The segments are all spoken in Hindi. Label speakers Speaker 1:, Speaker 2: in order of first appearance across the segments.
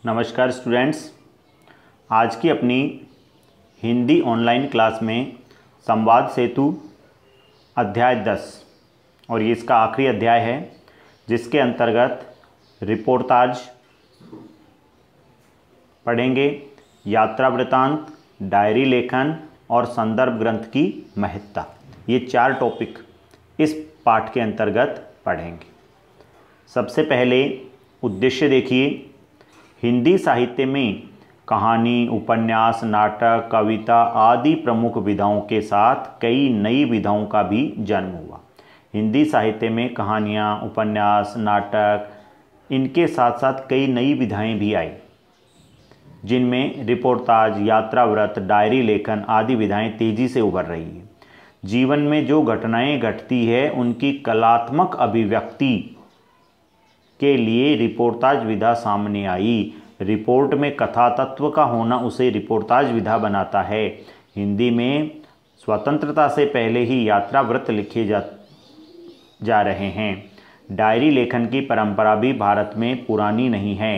Speaker 1: नमस्कार स्टूडेंट्स। आज की अपनी हिंदी ऑनलाइन क्लास में संवाद सेतु अध्याय 10 और ये इसका आखिरी अध्याय है, जिसके अंतर्गत रिपोर्टाज पढ़ेंगे, यात्रा वृतांत, डायरी लेखन और संदर्भ ग्रंथ की महत्ता। ये 4 टॉपिक इस पाठ के अंतर्गत पढ़ेंगे। सबसे पहले उद्देश्य देखिए। हिंदी साहित्य में कहानी, उपन्यास, नाटक, कविता आदि प्रमुख विधाओं के साथ कई नई विधाओं का भी जन्म हुआ। हिंदी साहित्य में कहानियाँ, उपन्यास, नाटक, इनके साथ साथ कई नई विधाएं भी आई, जिनमें रिपोर्टाज, यात्रा व्रत, डायरी लेखन आदि विधाएं तेजी से उभर रही है। जीवन में जो घटनाएं घटती है उनकी कलात्मक अभिव्यक्ति के लिए रिपोर्टाज विधा सामने आई। रिपोर्ट में कथा तत्व का होना उसे रिपोर्टाज विधा बनाता है। हिंदी में स्वतंत्रता से पहले ही यात्रा व्रत लिखे जा रहे हैं। डायरी लेखन की परंपरा भी भारत में पुरानी नहीं है।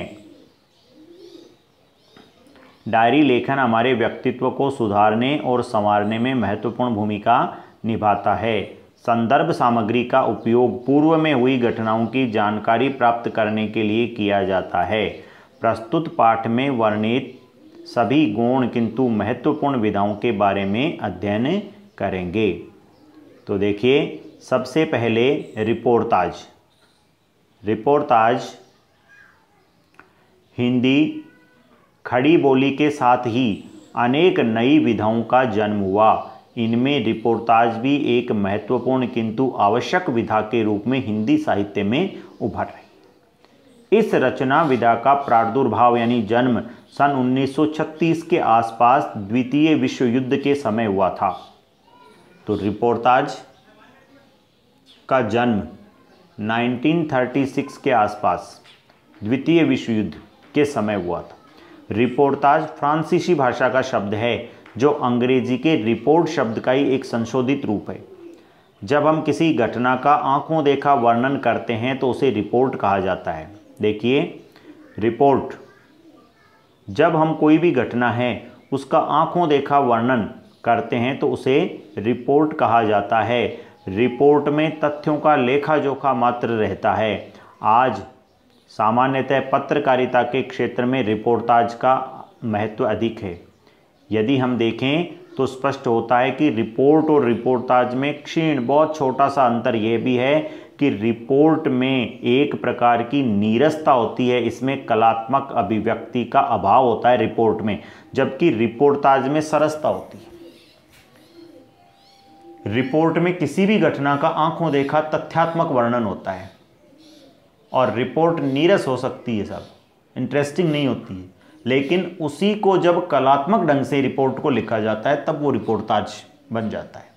Speaker 1: डायरी लेखन हमारे व्यक्तित्व को सुधारने और संवारने में महत्वपूर्ण भूमिका निभाता है। संदर्भ सामग्री का उपयोग पूर्व में हुई घटनाओं की जानकारी प्राप्त करने के लिए किया जाता है। प्रस्तुत पाठ में वर्णित सभी गौण किंतु महत्वपूर्ण विधाओं के बारे में अध्ययन करेंगे। तो देखिए, सबसे पहले रिपोर्टाज। रिपोर्टाज हिंदी खड़ी बोली के साथ ही अनेक नई विधाओं का जन्म हुआ। इनमें रिपोर्टाज भी एक महत्वपूर्ण किंतु आवश्यक विधा के रूप में हिंदी साहित्य में उभर रही। इस रचना विधा का प्रादुर्भाव यानी जन्म सन 1936 के आसपास द्वितीय विश्व युद्ध के समय हुआ था। तो रिपोर्टाज का जन्म 1936 के आसपास द्वितीय विश्व युद्ध के समय हुआ था। रिपोर्टाज फ्रांसीसी भाषा का शब्द है, जो अंग्रेजी के रिपोर्ट शब्द का ही एक संशोधित रूप है। जब हम किसी घटना का आंखों देखा वर्णन करते हैं तो उसे रिपोर्ट कहा जाता है। देखिए, रिपोर्ट, जब हम कोई भी घटना है उसका आंखों देखा वर्णन करते हैं तो उसे रिपोर्ट कहा जाता है। रिपोर्ट में तथ्यों का लेखा जोखा मात्र रहता है। आज सामान्यतः पत्रकारिता के क्षेत्र में रिपोर्टाज का महत्व अधिक है। यदि हम देखें तो स्पष्ट होता है कि रिपोर्ट और रिपोर्टाज में क्षीण बहुत छोटा सा अंतर यह भी है कि रिपोर्ट में एक प्रकार की नीरसता होती है, इसमें कलात्मक अभिव्यक्ति का अभाव होता है रिपोर्ट में, जबकि रिपोर्टाज में सरसता होती है। रिपोर्ट में किसी भी घटना का आंखों देखा तथ्यात्मक वर्णन होता है और रिपोर्ट नीरस हो सकती है, सब इंटरेस्टिंग नहीं होती है, लेकिन उसी को जब कलात्मक ढंग से रिपोर्ट को लिखा जाता है तब वो रिपोर्टाज बन जाता है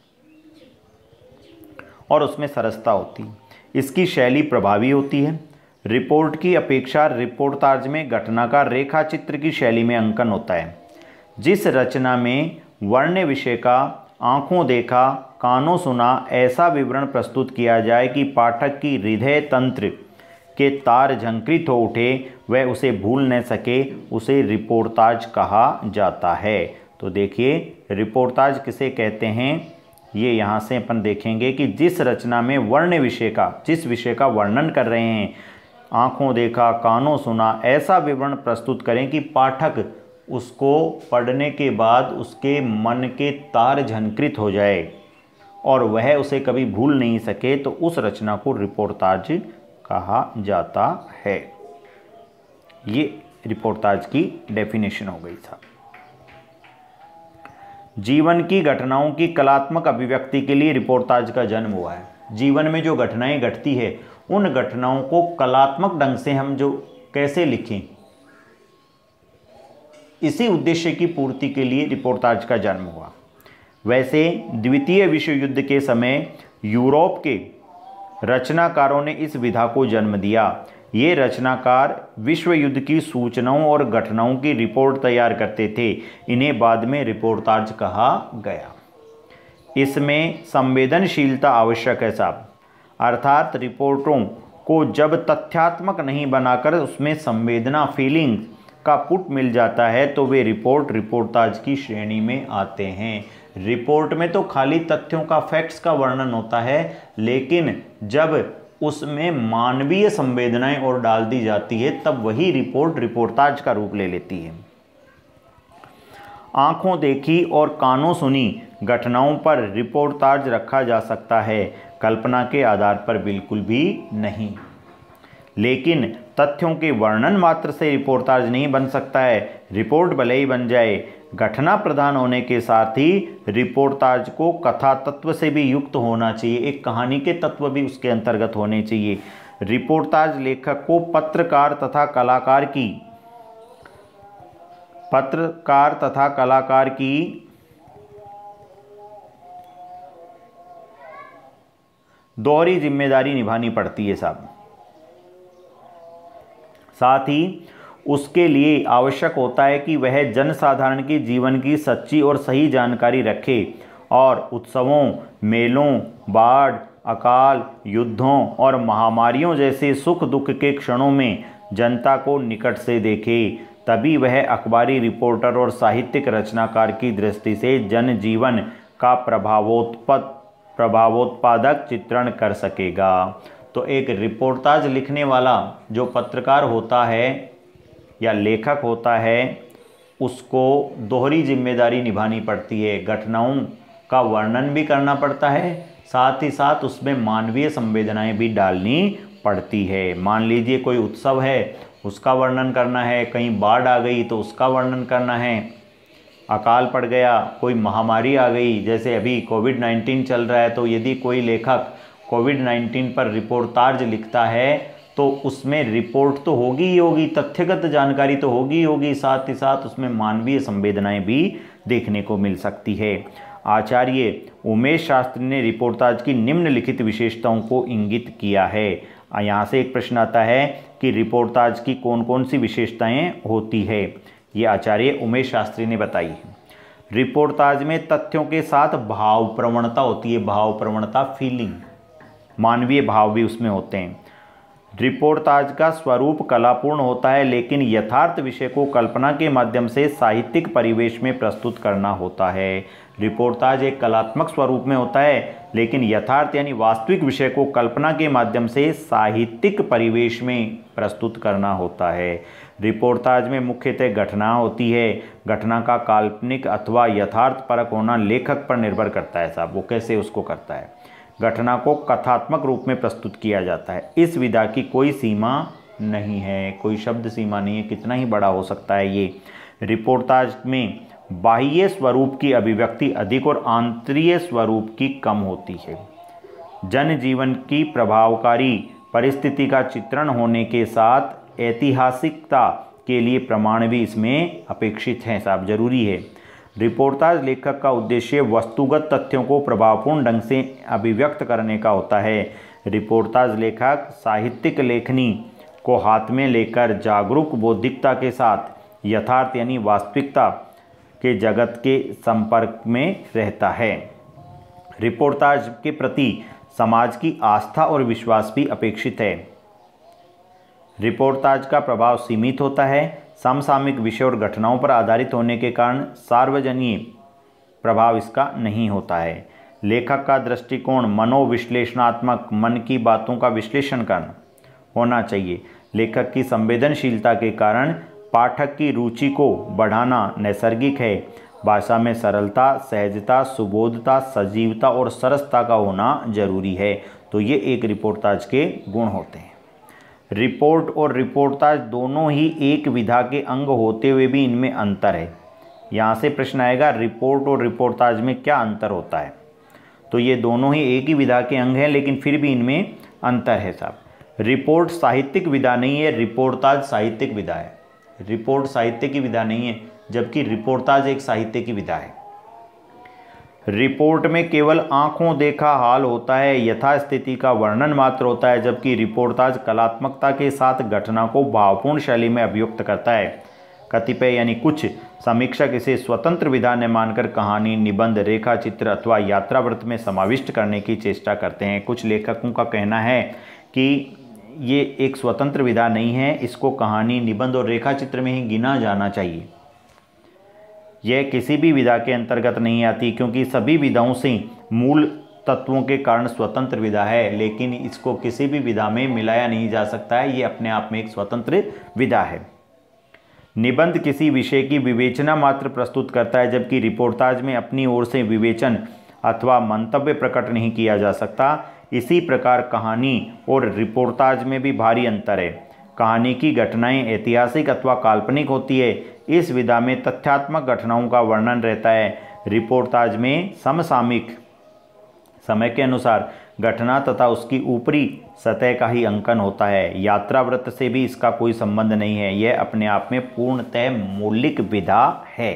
Speaker 1: और उसमें सरसता होती है। इसकी शैली प्रभावी होती है। रिपोर्ट की अपेक्षा रिपोर्टाज में घटना का रेखा चित्र की शैली में अंकन होता है। जिस रचना में वर्ण्य विषय का आंखों देखा कानों सुना ऐसा विवरण प्रस्तुत किया जाए कि पाठक की हृदय तंत्र के तार झंकृत हो उठे, वह उसे भूल न सके, उसे रिपोर्टाज कहा जाता है। तो देखिए, रिपोर्टाज किसे कहते हैं, ये यहाँ से अपन देखेंगे कि जिस रचना में वर्ण विषय का, जिस विषय का वर्णन कर रहे हैं, आंखों देखा कानों सुना ऐसा विवरण प्रस्तुत करें कि पाठक उसको पढ़ने के बाद उसके मन के तार झंकृत हो जाए और वह उसे कभी भूल नहीं सके, तो उस रचना को रिपोर्टाज कहा जाता है। ये रिपोर्टाज की डेफिनेशन हो गई था। जीवन की घटनाओं की कलात्मक अभिव्यक्ति के लिए रिपोर्टाज का जन्म हुआ है। जीवन में जो घटनाएं घटती है उन घटनाओं को कलात्मक ढंग से हम जो कैसे लिखें, इसी उद्देश्य की पूर्ति के लिए रिपोर्टाज का जन्म हुआ। वैसे द्वितीय विश्व युद्ध के समय यूरोप के रचनाकारों ने इस विधा को जन्म दिया। ये रचनाकार विश्व युद्ध की सूचनाओं और घटनाओं की रिपोर्ट तैयार करते थे। इन्हें बाद में रिपोर्टाज कहा गया। इसमें संवेदनशीलता आवश्यक है साहब, अर्थात रिपोर्टों को जब तथ्यात्मक नहीं बनाकर उसमें संवेदना, फीलिंग का पुट मिल जाता है तो वे रिपोर्टाज की श्रेणी में आते हैं। रिपोर्ट में तो खाली तथ्यों का, फैक्ट्स का वर्णन होता है, लेकिन जब उसमें मानवीय संवेदनाएं और डाल दी जाती है तब वही रिपोर्टाज का रूप ले लेती है। आंखों देखी और कानों सुनी घटनाओं पर रिपोर्टाज रखा जा सकता है, कल्पना के आधार पर बिल्कुल भी नहीं। लेकिन तथ्यों के वर्णन मात्र से रिपोर्टाज नहीं बन सकता है। रिपोर्ट भले ही बन जाए, घटना प्रधान होने के साथ ही रिपोर्टाज को कथा तत्व से भी युक्त होना चाहिए, एक कहानी के तत्व भी उसके अंतर्गत होने चाहिए। रिपोर्टाज लेखक को पत्रकार तथा कलाकार की दोहरी जिम्मेदारी निभानी पड़ती है साहब। साथ ही उसके लिए आवश्यक होता है कि वह जनसाधारण के जीवन की सच्ची और सही जानकारी रखे और उत्सवों, मेलों, बाढ़, अकाल, युद्धों और महामारियों जैसे सुख दुख के क्षणों में जनता को निकट से देखे। तभी वह अखबारी रिपोर्टर और साहित्यिक रचनाकार की दृष्टि से जनजीवन का प्रभावोत्पादक चित्रण कर सकेगा। तो एक रिपोर्टाज लिखने वाला जो पत्रकार होता है या लेखक होता है, उसको दोहरी जिम्मेदारी निभानी पड़ती है। घटनाओं का वर्णन भी करना पड़ता है, साथ ही साथ उसमें मानवीय संवेदनाएं भी डालनी पड़ती है। मान लीजिए कोई उत्सव है, उसका वर्णन करना है, कहीं बाढ़ आ गई तो उसका वर्णन करना है, अकाल पड़ गया, कोई महामारी आ गई, जैसे अभी कोविड-19 चल रहा है, तो यदि कोई लेखक कोविड-19 पर रिपोर्टाज लिखता है तो उसमें रिपोर्ट तो होगी ही होगी, तथ्यगत जानकारी तो होगी ही होगी, साथ ही साथ उसमें मानवीय संवेदनाएं भी देखने को मिल सकती है। आचार्य उमेश शास्त्री ने रिपोर्टाज की निम्नलिखित विशेषताओं को इंगित किया है। यहाँ से एक प्रश्न आता है कि रिपोर्टाज की कौन कौन सी विशेषताएं होती है, ये आचार्य उमेश शास्त्री ने बताई है। रिपोर्टाज में तथ्यों के साथ भाव प्रवणता होती है, भाव प्रवणता, फीलिंग, मानवीय भाव भी उसमें होते हैं। रिपोर्टाज का स्वरूप कलापूर्ण होता है, लेकिन यथार्थ विषय को कल्पना के माध्यम से साहित्यिक परिवेश में प्रस्तुत करना होता है। रिपोर्टाज एक कलात्मक स्वरूप में होता है, लेकिन यथार्थ यानी वास्तविक विषय को कल्पना के माध्यम से साहित्यिक परिवेश में प्रस्तुत करना होता है। रिपोर्टाज में मुख्यतः घटना होती है। घटना का काल्पनिक अथवा यथार्थ परक होना लेखक पर निर्भर करता है साहब, वो कैसे उसको करता है। घटना को कथात्मक रूप में प्रस्तुत किया जाता है। इस विधा की कोई सीमा नहीं है, कोई शब्द सीमा नहीं है, कितना ही बड़ा हो सकता है ये। रिपोर्टाज में बाह्य स्वरूप की अभिव्यक्ति अधिक और आंतरिक स्वरूप की कम होती है। जनजीवन की प्रभावकारी परिस्थिति का चित्रण होने के साथ ऐतिहासिकता के लिए प्रमाण भी इसमें अपेक्षित हैं साहब, जरूरी है। रिपोर्टाज लेखक का उद्देश्य वस्तुगत तथ्यों को प्रभावपूर्ण ढंग से अभिव्यक्त करने का होता है। रिपोर्टाज लेखक साहित्यिक लेखनी को हाथ में लेकर जागरूक बौद्धिकता के साथ यथार्थ यानी वास्तविकता के जगत के संपर्क में रहता है। रिपोर्टाज के प्रति समाज की आस्था और विश्वास भी अपेक्षित है। रिपोर्टाज का प्रभाव सीमित होता है, समसामयिक विषय और घटनाओं पर आधारित होने के कारण सार्वजनिक प्रभाव इसका नहीं होता है। लेखक का दृष्टिकोण मनोविश्लेषणात्मक, मन की बातों का विश्लेषण करना होना चाहिए। लेखक की संवेदनशीलता के कारण पाठक की रुचि को बढ़ाना नैसर्गिक है। भाषा में सरलता, सहजता, सुबोधता, सजीवता और सरसता का होना जरूरी है। तो ये एक रिपोर्टाज के गुण होते हैं। रिपोर्ट और रिपोर्टाज दोनों ही एक विधा के अंग होते हुए भी इनमें अंतर है। यहाँ से प्रश्न आएगा रिपोर्ट और रिपोर्टाज में क्या अंतर होता है, तो ये दोनों ही एक ही विधा के अंग हैं, लेकिन फिर भी इनमें अंतर है साहब। रिपोर्ट साहित्यिक विधा नहीं है, रिपोर्टाज साहित्यिक विधा है। रिपोर्ट साहित्य की विधा नहीं है, जबकि रिपोर्टाज एक साहित्य की विधा है। रिपोर्ट में केवल आंखों देखा हाल होता है, यथास्थिति का वर्णन मात्र होता है, जबकि रिपोर्टाज कलात्मकता के साथ घटना को भावपूर्ण शैली में अभिव्यक्त करता है। कतिपय यानी कुछ समीक्षक इसे स्वतंत्र विधा न मानकर कहानी, निबंध, रेखा चित्र अथवा यात्रावृत्त में समाविष्ट करने की चेष्टा करते हैं। कुछ लेखकों का कहना है कि ये एक स्वतंत्र विधा नहीं है, इसको कहानी, निबंध और रेखा चित्र में ही गिना जाना चाहिए। यह किसी भी विधा के अंतर्गत नहीं आती, क्योंकि सभी विधाओं से मूल तत्वों के कारण स्वतंत्र विधा है, लेकिन इसको किसी भी विधा में मिलाया नहीं जा सकता है। ये अपने आप में एक स्वतंत्र विधा है। निबंध किसी विषय की विवेचना मात्र प्रस्तुत करता है, जबकि रिपोर्टाज में अपनी ओर से विवेचन अथवा मंतव्य प्रकट नहीं किया जा सकता। इसी प्रकार कहानी और रिपोर्टाज में भी भारी अंतर है। कहानी की घटनाएं ऐतिहासिक अथवा काल्पनिक होती है। इस विधा में तथ्यात्मक घटनाओं का वर्णन रहता है। रिपोर्टाज में समसामयिक समय के अनुसार घटना तथा उसकी ऊपरी सतह का ही अंकन होता है। यात्रा वृत्त से भी इसका कोई संबंध नहीं है। यह अपने आप में पूर्णतः मौलिक विधा है।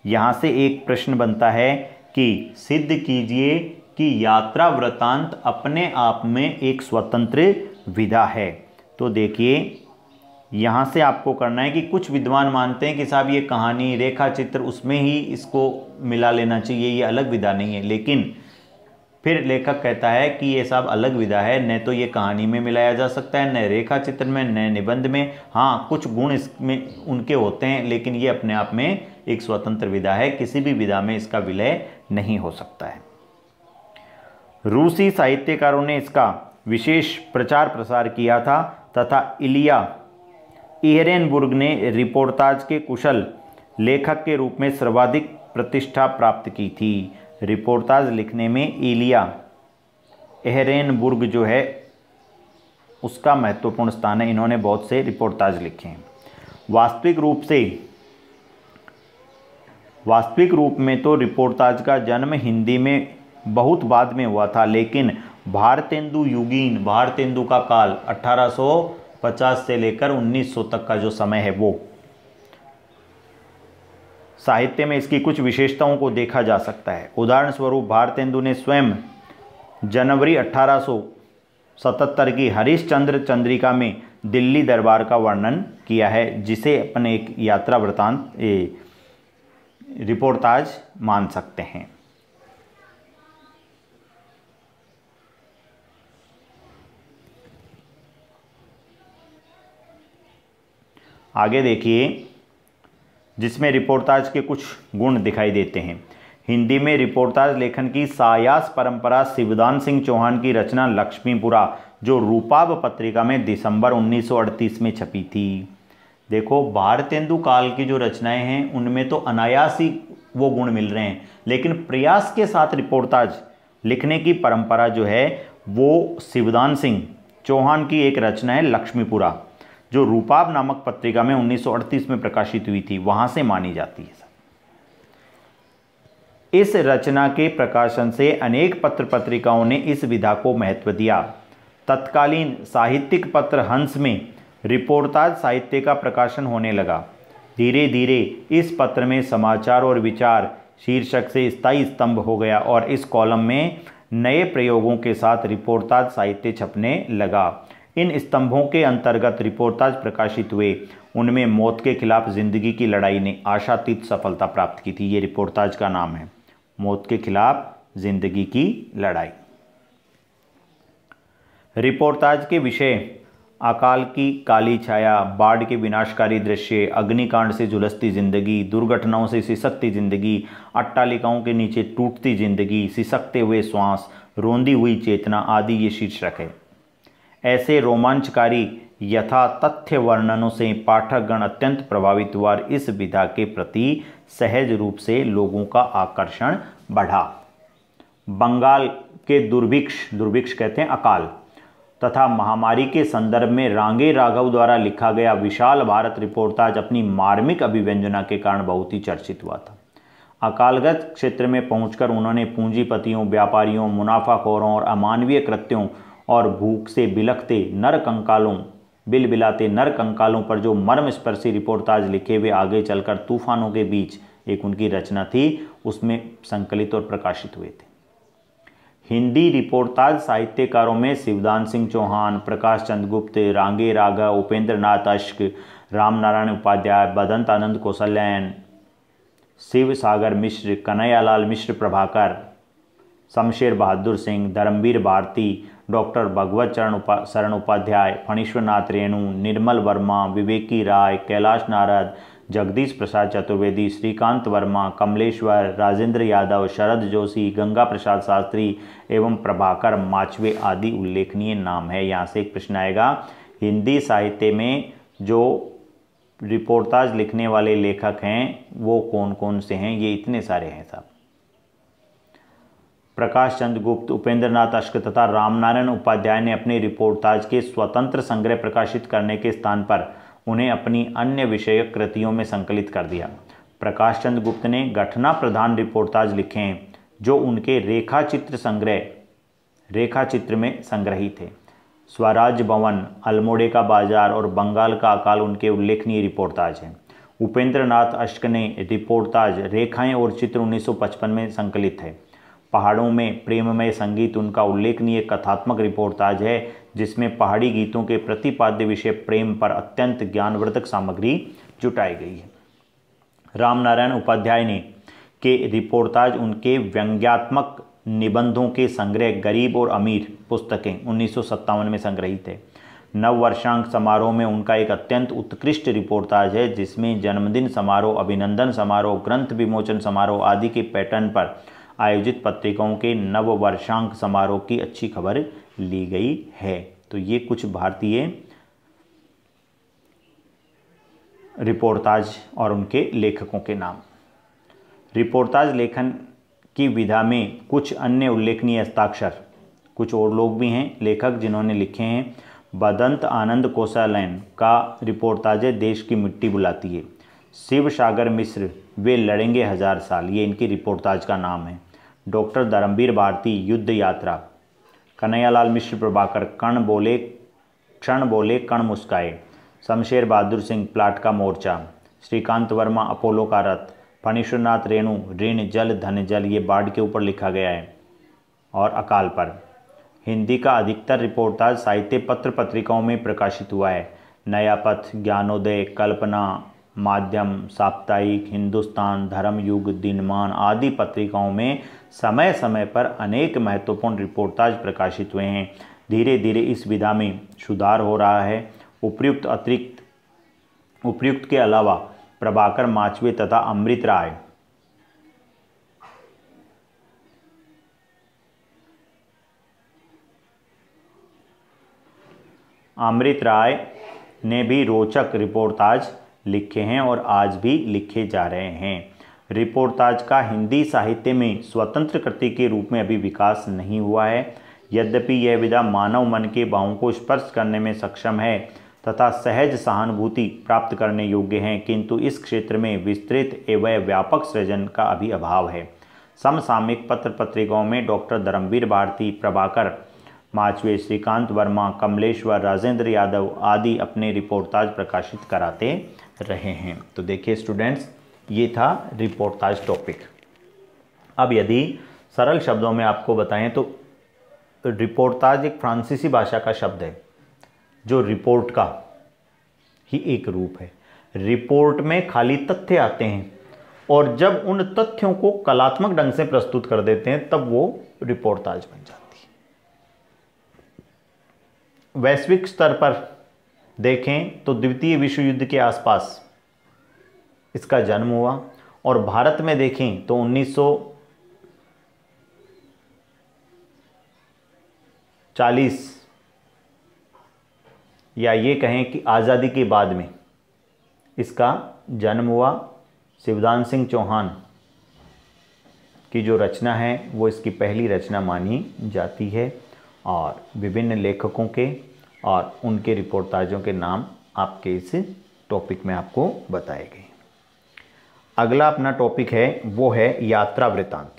Speaker 1: यहाँ से एक प्रश्न बनता है कि सिद्ध कीजिए कि यात्रा वृत्तांत अपने आप में एक स्वतंत्र विधा है। तो देखिए, यहाँ से आपको करना है कि कुछ विद्वान मानते हैं कि साहब ये कहानी, रेखा चित्र, उसमें ही इसको मिला लेना चाहिए, ये अलग विधा नहीं है। लेकिन फिर लेखक कहता है कि ये सब अलग विधा है, न तो ये कहानी में मिलाया जा सकता है, न रेखा चित्र में, न निबंध में। हाँ, कुछ गुण इसमें उनके होते हैं, लेकिन ये अपने आप में एक स्वतंत्र विधा है। किसी भी विधा में इसका विलय नहीं हो सकता है। रूसी साहित्यकारों ने इसका विशेष प्रचार प्रसार किया था तथा इलिया इहरेनबुर्ग ने रिपोर्टाज के कुशल लेखक के रूप में सर्वाधिक प्रतिष्ठा प्राप्त की थी। रिपोर्टाज लिखने में इलिया इहरेनबुर्ग जो है उसका महत्वपूर्ण स्थान है। इन्होंने बहुत से रिपोर्टाज लिखे हैं। वास्तविक रूप में तो रिपोर्टाज का जन्म हिंदी में बहुत बाद में हुआ था, लेकिन भारतेंदु का काल 1850 से लेकर 1900 तक का जो समय है, वो साहित्य में इसकी कुछ विशेषताओं को देखा जा सकता है। उदाहरण स्वरूप भारतेंदु ने स्वयं जनवरी 1877 की हरिश्चंद्र चंद्रिका में दिल्ली दरबार का वर्णन किया है, जिसे अपन एक यात्रा वृत्तांत रिपोर्टाज मान सकते हैं। आगे देखिए, जिसमें रिपोर्टाज के कुछ गुण दिखाई देते हैं। हिंदी में रिपोर्टाज लेखन की सायास परंपरा शिवदान सिंह चौहान की रचना लक्ष्मीपुरा, जो रूपाब पत्रिका में दिसंबर 1938 में छपी थी। देखो, भारतेंदु काल की जो रचनाएं हैं उनमें तो अनायास ही वो गुण मिल रहे हैं, लेकिन प्रयास के साथ रिपोर्टाज लिखने की परंपरा जो है वो शिवदान सिंह चौहान की एक रचना है लक्ष्मीपुरा, जो रूपाब नामक पत्रिका में 1938 में प्रकाशित हुई थी, वहां से मानी जाती है। इस रचना के प्रकाशन से अनेक पत्र पत्रिकाओं ने इस विधा को महत्व दिया। तत्कालीन साहित्यिक पत्र हंस में रिपोर्टाज साहित्य का प्रकाशन होने लगा। धीरे धीरे इस पत्र में समाचार और विचार शीर्षक से स्थायी स्तंभ हो गया और इस कॉलम में नए प्रयोगों के साथ रिपोर्टाज साहित्य छपने लगा। इन स्तंभों के अंतर्गत रिपोर्टाज प्रकाशित हुए। उनमें मौत के खिलाफ जिंदगी की लड़ाई ने आशातीत सफलता प्राप्त की थी। ये रिपोर्टाज का नाम है, मौत के खिलाफ जिंदगी की लड़ाई। रिपोर्टाज के विषय अकाल की काली छाया, बाढ़ के विनाशकारी दृश्य, अग्निकांड से झुलसती जिंदगी, दुर्घटनाओं से सिसकती जिंदगी, अट्टालिकाओं के नीचे टूटती जिंदगी, सिसकते हुए श्वास, रोंदी हुई चेतना आदि ये शीर्षक है। ऐसे रोमांचकारी यथा तथ्य वर्णनों से पाठकगण अत्यंत प्रभावित हुआ और इस विधा के प्रति सहज रूप से लोगों का आकर्षण बढ़ा। बंगाल के दुर्भिक्ष कहते हैं अकाल तथा महामारी के संदर्भ में रांगे राघव द्वारा लिखा गया विशाल भारत रिपोर्टाज अपनी मार्मिक अभिव्यंजना के कारण बहुत ही चर्चित हुआ था। अकालग्रस्त क्षेत्र में पहुंचकर उन्होंने पूंजीपतियों, व्यापारियों, मुनाफाखोरों और अमानवीय कृत्यों और भूख से बिलबिलाते नर कंकालों पर जो मर्मस्पर्शी रिपोर्टाज लिखे हुए आगे चलकर तूफानों के बीच एक उनकी रचना थी, उसमें संकलित और प्रकाशित हुए थे। हिंदी रिपोर्टाज साहित्यकारों में शिवदान सिंह चौहान, प्रकाश चंद्र गुप्त, रांगे राघव, उपेंद्र नाथ अश्क, रामनारायण उपाध्याय, बदंत आनंद कौशल्यायन, शिव सागर मिश्र, कन्हैयालाल मिश्र प्रभाकर, शमशेर बहादुर सिंह, धर्मवीर भारती, डॉक्टर भगवत शरण उपाध्याय, फणीश्वरनाथ रेणु, निर्मल वर्मा, विवेकी राय, कैलाश नारद, जगदीश प्रसाद चतुर्वेदी, श्रीकांत वर्मा, कमलेश्वर, राजेंद्र यादव, शरद जोशी, गंगा प्रसाद शास्त्री एवं प्रभाकर माचवे आदि उल्लेखनीय नाम है। यहाँ से एक प्रश्न आएगा, हिंदी साहित्य में जो रिपोर्टाज लिखने वाले लेखक हैं वो कौन कौन से हैं? ये इतने सारे हैं साहब। प्रकाश चंद्र गुप्त, उपेंद्र नाथ अश्क तथा रामनारायण उपाध्याय ने अपने रिपोर्टाज के स्वतंत्र संग्रह प्रकाशित करने के स्थान पर उन्हें अपनी अन्य विषयक कृतियों में संकलित कर दिया। प्रकाश चंद्र गुप्त ने घटना प्रधान रिपोर्टाज लिखे हैं जो उनके रेखाचित्र में संग्रहित थे। स्वराज भवन, अल्मोड़े का बाजार और बंगाल का अकाल उनके उल्लेखनीय रिपोर्टाज हैं। उपेंद्र नाथ अश्क ने रिपोर्टाज रेखाएं और चित्र 1955 में संकलित है। पहाड़ों में प्रेममय संगीत उनका उल्लेखनीय कथात्मक रिपोर्टाज है जिसमें पहाड़ी गीतों के प्रतिपाद्य विषय प्रेम पर अत्यंत ज्ञानवर्धक सामग्री जुटाई गई है। रामनारायण उपाध्याय ने के रिपोर्टाज उनके व्यंग्यात्मक निबंधों के संग्रह गरीब और अमीर पुस्तकें 1957 में संग्रहित है। नववर्षांक समारोह में उनका एक अत्यंत उत्कृष्ट रिपोर्टाज है जिसमें जन्मदिन समारोह, अभिनंदन समारोह, ग्रंथ विमोचन समारोह आदि के पैटर्न पर आयोजित पत्रिकाओं के नववर्षांक समारोह की अच्छी खबर ली गई है। तो ये कुछ भारतीय रिपोर्टाज और उनके लेखकों के नाम। रिपोर्टाज लेखन की विधा में कुछ अन्य उल्लेखनीय हस्ताक्षर, कुछ और लोग भी हैं लेखक जिन्होंने लिखे हैं। बदंत आनंद कोसालैन का रिपोर्टाज है देश की मिट्टी बुलाती है। शिव सागर मिश्र, वे लड़ेंगे 1000 साल, ये इनकी रिपोर्टाज का नाम है। डॉक्टर धर्मवीर भारती, युद्ध यात्रा। कन्हैयालाल मिश्र प्रभाकर, क्षण बोले कण मुस्काए। शमशेर बहादुर सिंह, प्लाट का मोर्चा। श्रीकांत वर्मा, अपोलो का रथ। फणीश्वरनाथ रेणु, ऋण जल धन जल, ये बाढ़ के ऊपर लिखा गया है और अकाल पर। हिंदी का अधिकतर रिपोर्टाज साहित्य पत्र पत्रिकाओं में प्रकाशित हुआ है। नया पथ, ज्ञानोदय, कल्पना, माध्यम, साप्ताहिक, हिंदुस्तान, धर्मयुग, दिनमान आदि पत्रिकाओं में समय समय पर अनेक महत्वपूर्ण रिपोर्टाज प्रकाशित हुए हैं। धीरे धीरे इस विधा में सुधार हो रहा है। उपर्युक्त के अलावा प्रभाकर माचवे तथा अमृत राय ने भी रोचक रिपोर्टाज लिखे हैं और आज भी लिखे जा रहे हैं। रिपोर्टाज का हिंदी साहित्य में स्वतंत्र कृति के रूप में अभी विकास नहीं हुआ है। यद्यपि यह विधा मानव मन के भावों को स्पर्श करने में सक्षम है तथा सहज सहानुभूति प्राप्त करने योग्य है, किंतु इस क्षेत्र में विस्तृत एवं व्यापक सृजन का अभी अभाव है। समसामयिक पत्र पत्रिकाओं में डॉक्टर धर्मवीर भारती, प्रभाकर माचवे, श्रीकांत वर्मा, कमलेश्वर, राजेंद्र यादव आदि अपने रिपोर्टाज प्रकाशित कराते रहे हैं। तो देखिए स्टूडेंट्स, ये था रिपोर्टाज टॉपिक। अब यदि सरल शब्दों में आपको बताएं तो रिपोर्टाज एक फ्रांसीसी भाषा का शब्द है जो रिपोर्ट का ही एक रूप है। रिपोर्ट में खाली तथ्य आते हैं और जब उन तथ्यों को कलात्मक ढंग से प्रस्तुत कर देते हैं तब वो रिपोर्टाज बन जाती है। वैश्विक स्तर पर देखें तो द्वितीय विश्व युद्ध के आसपास इसका जन्म हुआ और भारत में देखें तो 1940 या ये कहें कि आज़ादी के बाद में इसका जन्म हुआ। शिवदान सिंह चौहान की जो रचना है वो इसकी पहली रचना मानी जाती है और विभिन्न लेखकों के और उनके रिपोर्टाजों के नाम आपके इस टॉपिक में आपको बताए गए। अगला अपना टॉपिक है वो है यात्रा वृत्तांत।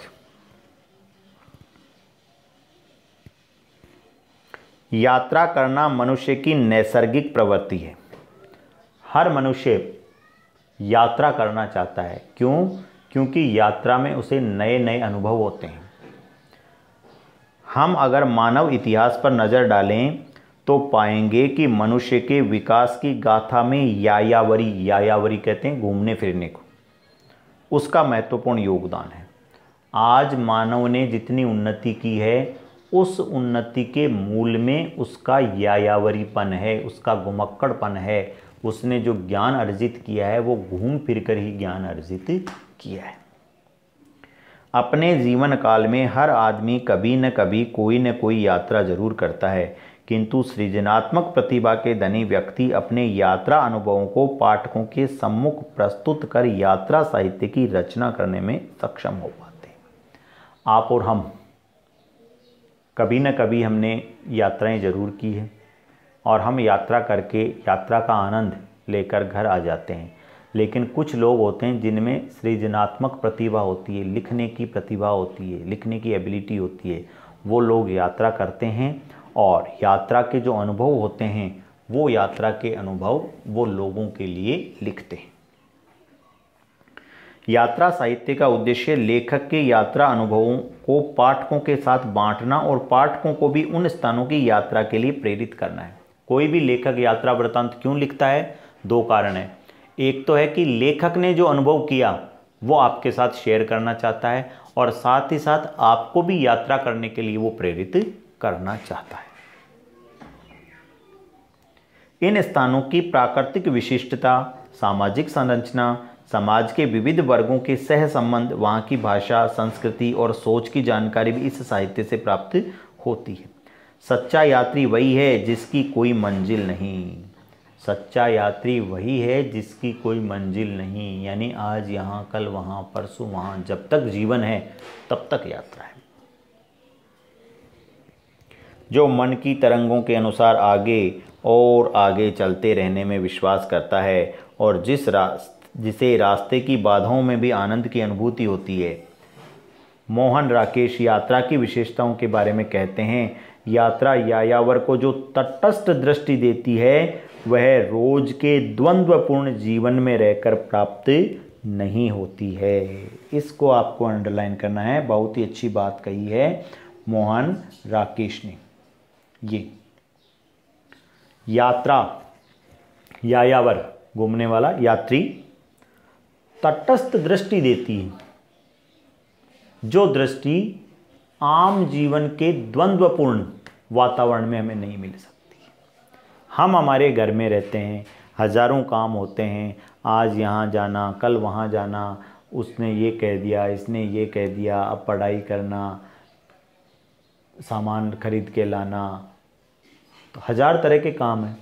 Speaker 1: यात्रा करना मनुष्य की नैसर्गिक प्रवृत्ति है। हर मनुष्य यात्रा करना चाहता है। क्यों? क्योंकि यात्रा में उसे नए नए अनुभव होते हैं। हम अगर मानव इतिहास पर नज़र डालें तो पाएंगे कि मनुष्य के विकास की गाथा में यायावरी कहते हैं घूमने फिरने को, उसका महत्वपूर्ण योगदान है। आज मानव ने जितनी उन्नति की है उस उन्नति के मूल में उसका यायावरीपन है, उसका घुमक्कड़पन है। उसने जो ज्ञान अर्जित किया है वो घूम फिर कर ही ज्ञान अर्जित किया है। अपने जीवन काल में हर आदमी कभी न कभी कोई न कोई यात्रा जरूर करता है, किंतु सृजनात्मक प्रतिभा के धनी व्यक्ति अपने यात्रा अनुभवों को पाठकों के सम्मुख प्रस्तुत कर यात्रा साहित्य की रचना करने में सक्षम हो पाते हैं। आप और हम कभी न कभी हमने यात्राएं जरूर की है और हम यात्रा करके यात्रा का आनंद लेकर घर आ जाते हैं, लेकिन कुछ लोग होते हैं जिनमें सृजनात्मक प्रतिभा होती है, लिखने की प्रतिभा होती है, लिखने की एबिलिटी होती है। वो लोग यात्रा करते हैं और यात्रा के जो अनुभव होते हैं वो यात्रा के अनुभव वो लोगों के लिए लिखते हैं। यात्रा साहित्य का उद्देश्य लेखक के यात्रा अनुभवों को पाठकों के साथ बांटना और पाठकों को भी उन स्थानों की यात्रा के लिए प्रेरित करना है। कोई भी लेखक यात्रा वृत्तांत क्यों लिखता है? दो कारण है। एक तो है कि लेखक ने जो अनुभव किया वो आपके साथ शेयर करना चाहता है और साथ ही साथ आपको भी यात्रा करने के लिए वो प्रेरित करना चाहता है। इन स्थानों की प्राकृतिक विशिष्टता, सामाजिक संरचना, समाज के विविध वर्गों के सह संबंध, वहाँ की भाषा, संस्कृति और सोच की जानकारी भी इस साहित्य से प्राप्त होती है। सच्चा यात्री वही है जिसकी कोई मंजिल नहीं। सच्चा यात्री वही है जिसकी कोई मंजिल नहीं, यानी आज यहाँ, कल वहाँ, परसों वहाँ, जब तक जीवन है तब तक यात्रा है। जो मन की तरंगों के अनुसार आगे और आगे चलते रहने में विश्वास करता है और जिसे रास्ते की बाधाओं में भी आनंद की अनुभूति होती है। मोहन राकेश यात्रा की विशेषताओं के बारे में कहते हैं, यात्रा यायावर को जो तटस्थ दृष्टि देती है वह रोज के द्वंद्वपूर्ण जीवन में रहकर प्राप्त नहीं होती है। इसको आपको अंडरलाइन करना है, बहुत ही अच्छी बात कही है मोहन राकेश ने। ये यात्रा यायावर घूमने वाला यात्री तटस्थ दृष्टि देती है, जो दृष्टि आम जीवन के द्वंद्वपूर्ण वातावरण में हमें नहीं मिल सकती। हम हमारे घर में रहते हैं, हजारों काम होते हैं, आज यहाँ जाना, कल वहाँ जाना, उसने ये कह दिया, इसने ये कह दिया, अब पढ़ाई करना, सामान खरीद के लाना, तो हजार तरह के काम हैं।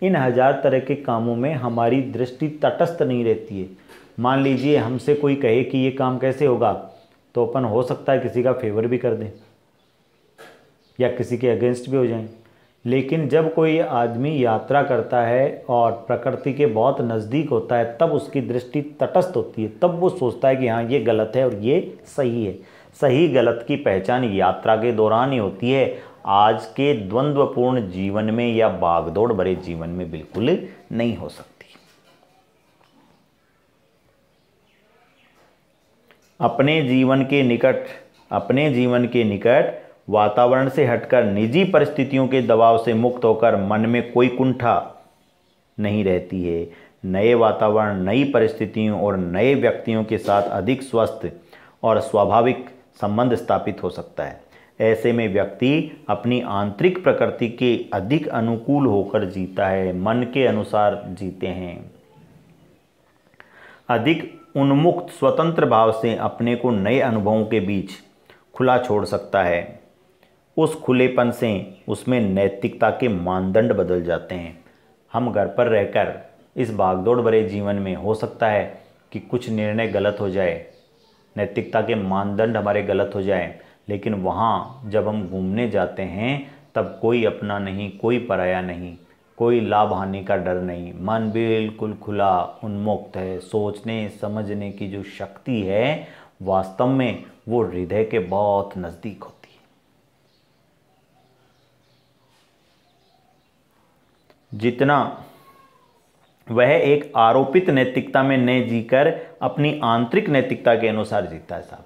Speaker 1: इन हजार तरह के कामों में हमारी दृष्टि तटस्थ नहीं रहती है। मान लीजिए हमसे कोई कहे कि ये काम कैसे होगा, तो अपन हो सकता है किसी का फेवर भी कर दें या किसी के अगेंस्ट भी हो जाएं। लेकिन जब कोई आदमी यात्रा करता है और प्रकृति के बहुत नज़दीक होता है तब उसकी दृष्टि तटस्थ होती है, तब वो सोचता है कि हाँ ये गलत है और ये सही है। सही गलत की पहचान यात्रा के दौरान ही होती है, आज के द्वंद्वपूर्ण जीवन में या भागदौड़ भरे जीवन में बिल्कुल नहीं हो सकती। अपने जीवन के निकट वातावरण से हटकर निजी परिस्थितियों के दबाव से मुक्त होकर मन में कोई कुंठा नहीं रहती है। नए वातावरण, नई परिस्थितियों और नए व्यक्तियों के साथ अधिक स्वस्थ और स्वाभाविक संबंध स्थापित हो सकता है। ऐसे में व्यक्ति अपनी आंतरिक प्रकृति के अधिक अनुकूल होकर जीता है, मन के अनुसार जीते हैं। अधिक उन्मुक्त स्वतंत्र भाव से अपने को नए अनुभवों के बीच खुला छोड़ सकता है। उस खुलेपन से उसमें नैतिकता के मानदंड बदल जाते हैं। हम घर पर रहकर इस भागदौड़ भरे जीवन में हो सकता है कि कुछ निर्णय गलत हो जाए, नैतिकता के मानदंड हमारे गलत हो जाए, लेकिन वहाँ जब हम घूमने जाते हैं तब कोई अपना नहीं, कोई पराया नहीं, कोई लाभ हानि का डर नहीं, मन बिल्कुल खुला उन्मुक्त है। सोचने समझने की जो शक्ति है वास्तव में वो हृदय के बहुत नज़दीक होती है। जितना वह एक आरोपित नैतिकता में न जीकर अपनी आंतरिक नैतिकता के अनुसार जीता है। साहब,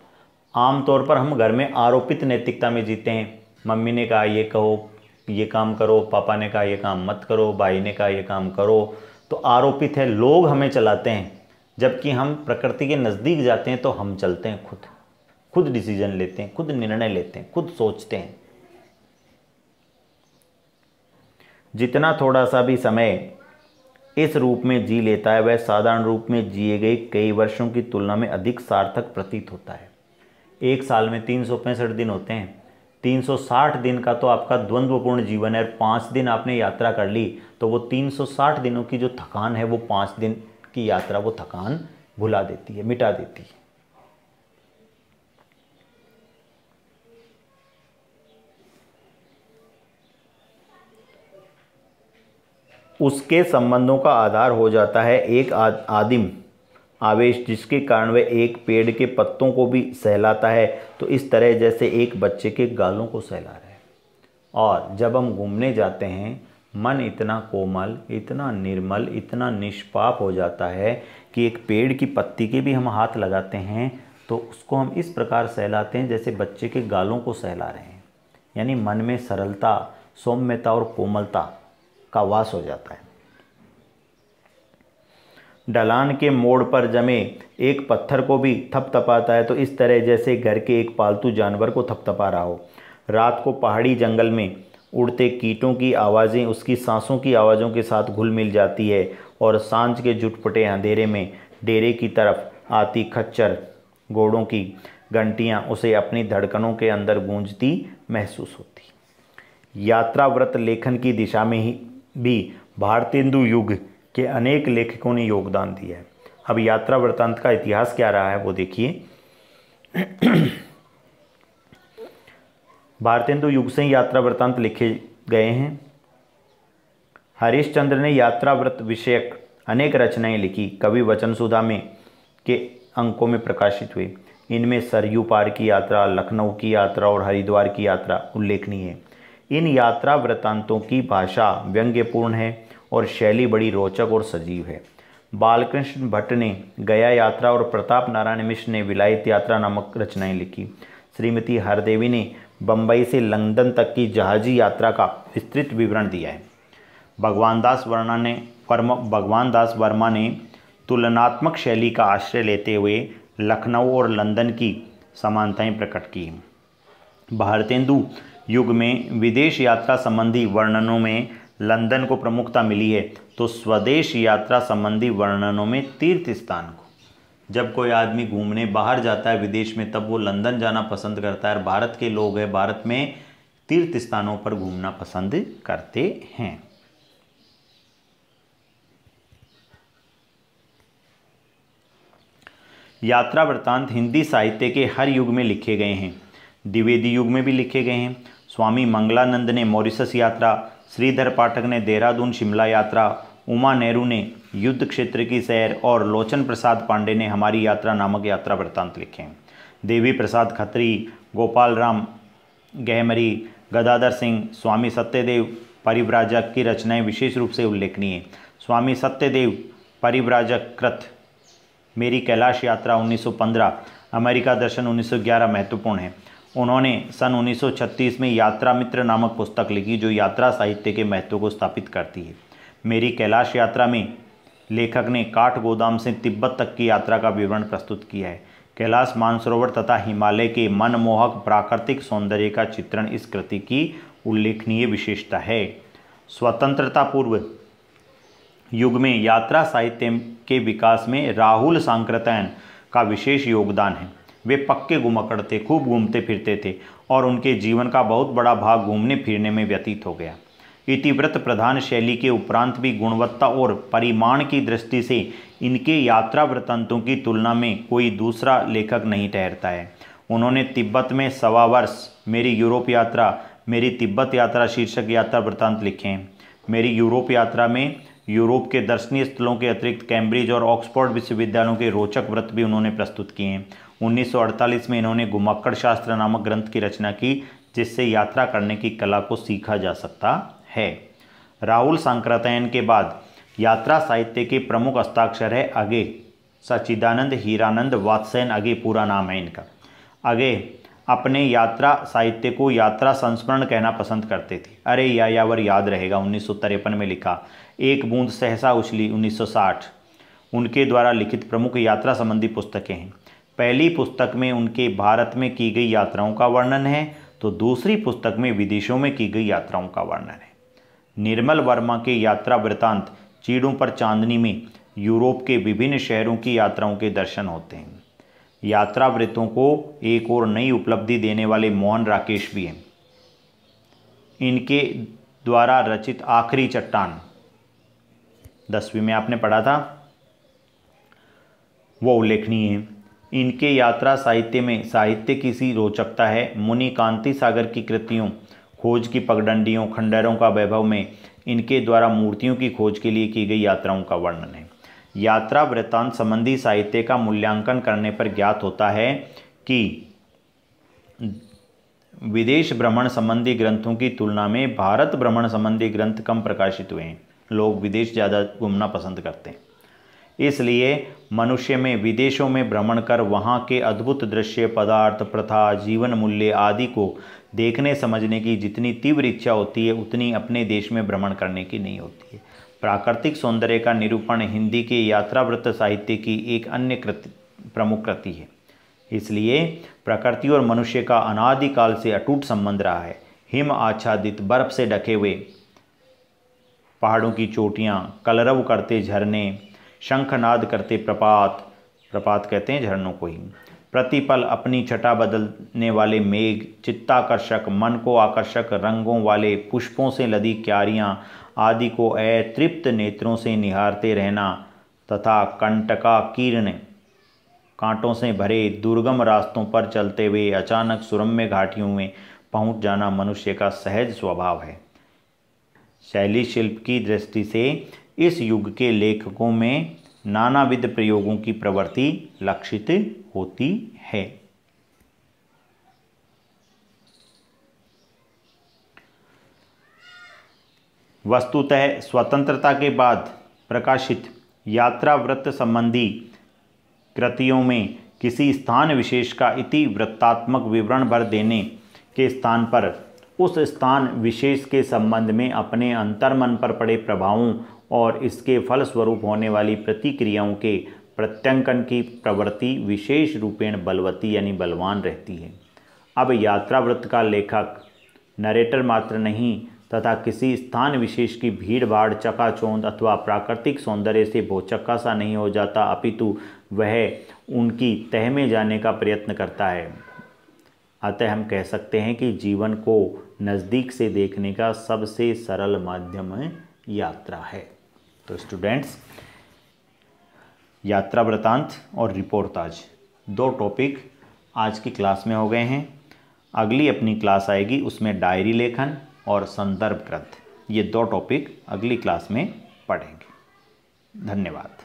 Speaker 1: आमतौर पर हम घर में आरोपित नैतिकता में जीते हैं। मम्मी ने कहा ये कहो, ये काम करो, पापा ने कहा ये काम मत करो, भाई ने कहा ये काम करो, तो आरोपित है, लोग हमें चलाते हैं। जबकि हम प्रकृति के नज़दीक जाते हैं तो हम चलते हैं, खुद डिसीजन लेते हैं, खुद निर्णय लेते हैं, खुद सोचते हैं।
Speaker 2: जितना थोड़ा सा भी समय इस रूप में जी लेता है वह साधारण रूप में जिए गए कई वर्षों की तुलना में अधिक सार्थक प्रतीत होता है। एक साल में 365 दिन होते हैं, 360 दिन का तो आपका द्वंद्वपूर्ण जीवन है। 5 दिन आपने यात्रा कर ली तो वो 360 दिनों की जो थकान है वो 5 दिन की यात्रा वो थकान भुला देती है, मिटा देती है। उसके संबंधों का आधार हो जाता है एक आदिम आवेश, जिसके कारण वह एक पेड़ के पत्तों को भी सहलाता है, तो इस तरह जैसे एक बच्चे के गालों को सहला रहा है। और जब हम घूमने जाते हैं मन इतना कोमल, इतना निर्मल, इतना निष्पाप हो जाता है कि एक पेड़ की पत्ती के भी हम हाथ लगाते हैं तो उसको हम इस प्रकार सहलाते हैं जैसे बच्चे के गालों को सहला रहे हैं। यानी मन में सरलता, सौम्यता और कोमलता का वास हो जाता है। ढलान के मोड़ पर जमे एक पत्थर को भी थपथपाता है, तो इस तरह जैसे घर के एक पालतू जानवर को थपथपा रहा हो। रात को पहाड़ी जंगल में उड़ते कीटों की आवाज़ें उसकी सांसों की आवाज़ों के साथ घुल मिल जाती है और सांझ के जुटपुटे अंधेरे में डेरे की तरफ आती खच्चर घोड़ों की घंटियाँ उसे अपनी धड़कनों के अंदर गूंजती महसूस होती। यात्रा व्रत लेखन की दिशा में ही भी भारतेंदु युग के अनेक लेखकों ने योगदान दिया है। अब यात्रा वृत्तांत का इतिहास क्या रहा है वो देखिए। भारतेंदु युग से यात्रा वृत्तांत लिखे गए हैं। हरिश्चंद्र ने यात्रा व्रत विषयक अनेक रचनाएं लिखी, कवि वचन सुधा में के अंकों में प्रकाशित हुए। इनमें सरयू पार की यात्रा, लखनऊ की यात्रा और हरिद्वार की यात्रा उल्लेखनीय है। इन यात्रा वृत्तांतों की भाषा व्यंग्यपूर्ण है और शैली बड़ी रोचक और सजीव है। बालकृष्ण भट्ट ने गया यात्रा और प्रताप नारायण मिश्र ने विलायत यात्रा नामक रचनाएं लिखी। श्रीमती हरदेवी ने बम्बई से लंदन तक की जहाजी यात्रा का विस्तृत विवरण दिया है। भगवान दास वर्मा ने तुलनात्मक शैली का आश्रय लेते हुए लखनऊ और लंदन की समानताएं प्रकट की। भारतेंदु युग में विदेश यात्रा संबंधी वर्णनों में लंदन को प्रमुखता मिली है, तो स्वदेश यात्रा संबंधी वर्णनों में तीर्थ स्थान को, जब कोई आदमी घूमने बाहर जाता है विदेश में तब वो लंदन जाना पसंद करता है। और भारत के लोग हैं, भारत में तीर्थ स्थानों पर घूमना पसंद करते हैं। यात्रा वृत्तांत हिंदी साहित्य के हर युग में लिखे गए हैं। द्विवेदी युग में भी लिखे गए हैं। स्वामी मंगलानंद ने मॉरिशस यात्रा, श्रीधर पाठक ने देहरादून शिमला यात्रा, उमा नेहरू ने युद्ध क्षेत्र की सैर और लोचन प्रसाद पांडे ने हमारी यात्रा नामक यात्रा वृत्तांत लिखे हैं। देवी प्रसाद खत्री, गोपाल राम गहमरी, गदाधर सिंह, स्वामी सत्यदेव परिव्राजक की रचनाएं विशेष रूप से उल्लेखनीय हैं। स्वामी सत्यदेव परिव्राजक कृत मेरी कैलाश यात्रा 1915, अमेरिका दर्शन 1911 महत्वपूर्ण है। उन्होंने सन 1936 में यात्रा मित्र नामक पुस्तक लिखी जो यात्रा साहित्य के महत्व को स्थापित करती है। मेरी कैलाश यात्रा में लेखक ने काठगोदाम से तिब्बत तक की यात्रा का विवरण प्रस्तुत किया है। कैलाश मानसरोवर तथा हिमालय के मनमोहक प्राकृतिक सौंदर्य का चित्रण इस कृति की उल्लेखनीय विशेषता है। स्वतंत्रता पूर्व युग में यात्रा साहित्य के विकास में राहुल सांकृत्यायन का विशेष योगदान है। वे पक्के घुमक्कड़ थे, खूब घूमते फिरते थे और उनके जीवन का बहुत बड़ा भाग घूमने फिरने में व्यतीत हो गया। इतिवृत्त प्रधान शैली के उपरांत भी गुणवत्ता और परिमाण की दृष्टि से इनके यात्रा वृत्तांतों की तुलना में कोई दूसरा लेखक नहीं ठहरता है। उन्होंने तिब्बत में 1.25 वर्ष, मेरी यूरोप यात्रा, मेरी तिब्बत यात्रा शीर्षक यात्रा वृत्तांत लिखे हैं। मेरी यूरोप यात्रा में यूरोप के दर्शनीय स्थलों के अतिरिक्त कैम्ब्रिज और ऑक्सफोर्ड विश्वविद्यालयों के रोचक व्रत भी उन्होंने प्रस्तुत किए हैं। 1948 में इन्होंने घुमक्कड़ शास्त्र नामक ग्रंथ की रचना की जिससे यात्रा करने की कला को सीखा जा सकता है। राहुल सांकृत्यायन के बाद यात्रा साहित्य के प्रमुख हस्ताक्षर है अगे सच्चिदानंद हीरानंद वात्स्यन। अगे पूरा नाम है इनका। अगे अपने यात्रा साहित्य को यात्रा संस्मरण कहना पसंद करते थे। अरे यायावर याद रहेगा 1953 में लिखा। एक बूंद सहसा उछली 1960 उनके द्वारा लिखित प्रमुख यात्रा संबंधी पुस्तकें हैं। पहली पुस्तक में उनके भारत में की गई यात्राओं का वर्णन है तो दूसरी पुस्तक में विदेशों में की गई यात्राओं का वर्णन है। निर्मल वर्मा के यात्रा वृतांत चीड़ों पर चांदनी में यूरोप के विभिन्न शहरों की यात्राओं के दर्शन होते हैं। यात्रा वृत्तों को एक और नई उपलब्धि देने वाले मोहन राकेश भी हैं। इनके द्वारा रचित आखिरी चट्टान 10वीं में आपने पढ़ा था, वो उल्लेखनीय है। इनके यात्रा साहित्य में साहित्य की सी रोचकता है। मुनि कांति सागर की कृतियों, खोज की पगडंडियों, खंडहरों का वैभव में इनके द्वारा मूर्तियों की खोज के लिए की गई यात्राओं का वर्णन है। यात्रा वृत्तांत संबंधी साहित्य का मूल्यांकन करने पर ज्ञात होता है कि विदेश भ्रमण संबंधी ग्रंथों की तुलना में भारत भ्रमण संबंधी ग्रंथ कम प्रकाशित हुए हैं। लोग विदेश ज़्यादा घूमना पसंद करते हैं, इसलिए मनुष्य में विदेशों में भ्रमण कर वहाँ के अद्भुत दृश्य, पदार्थ, प्रथा, जीवन मूल्य आदि को देखने समझने की जितनी तीव्र इच्छा होती है उतनी अपने देश में भ्रमण करने की नहीं होती है। प्राकृतिक सौंदर्य का निरूपण हिंदी के यात्रावृत्त साहित्य की एक अन्य प्रमुख कृति है। इसलिए प्रकृति और मनुष्य का अनादिकाल से अटूट संबंध रहा है। हिम आच्छादित बर्फ से ढके हुए पहाड़ों की चोटियाँ, कलरव करते झरने, शंखनाद करते प्रपात कहते हैं झरनों को ही, प्रतिपल अपनी छटा बदलने वाले मेघ, चित्ताकर्षक मन को आकर्षक रंगों वाले पुष्पों से लदी क्यारियाँ आदि को अतृप्त नेत्रों से निहारते रहना तथा कंटकाकीर्ण कांटों से भरे दुर्गम रास्तों पर चलते हुए अचानक सुरम्य घाटियों में पहुंच जाना मनुष्य का सहज स्वभाव है। शैली शिल्प की दृष्टि से इस युग के लेखकों में नानाविध प्रयोगों की प्रवृत्ति लक्षित होती है। वस्तुतः स्वतंत्रता के बाद प्रकाशित यात्रा वृत्त संबंधी कृतियों में किसी स्थान विशेष का इतिवृत्तात्मक विवरण भर देने के स्थान पर उस स्थान विशेष के संबंध में अपने अंतर्मन पर पड़े प्रभावों और इसके फलस्वरूप होने वाली प्रतिक्रियाओं के प्रत्यंकन की प्रवृत्ति विशेष रूपेण बलवती यानी बलवान रहती है। अब यात्रा वृत्त का लेखक नरेटर मात्र नहीं तथा किसी स्थान विशेष की भीड़ भाड़, चकाचौंध अथवा प्राकृतिक सौंदर्य से भौचक्का सा नहीं हो जाता, अपितु वह उनकी तह में जाने का प्रयत्न करता है। अतः हम कह सकते हैं कि जीवन को नज़दीक से देखने का सबसे सरल माध्यम यात्रा है। तो स्टूडेंट्स, यात्रा वृतांत और रिपोर्टाज 2 टॉपिक आज की क्लास में हो गए हैं। अगली अपनी क्लास आएगी, उसमें डायरी लेखन और संदर्भ ग्रंथ, ये 2 टॉपिक अगली क्लास में पढ़ेंगे। धन्यवाद।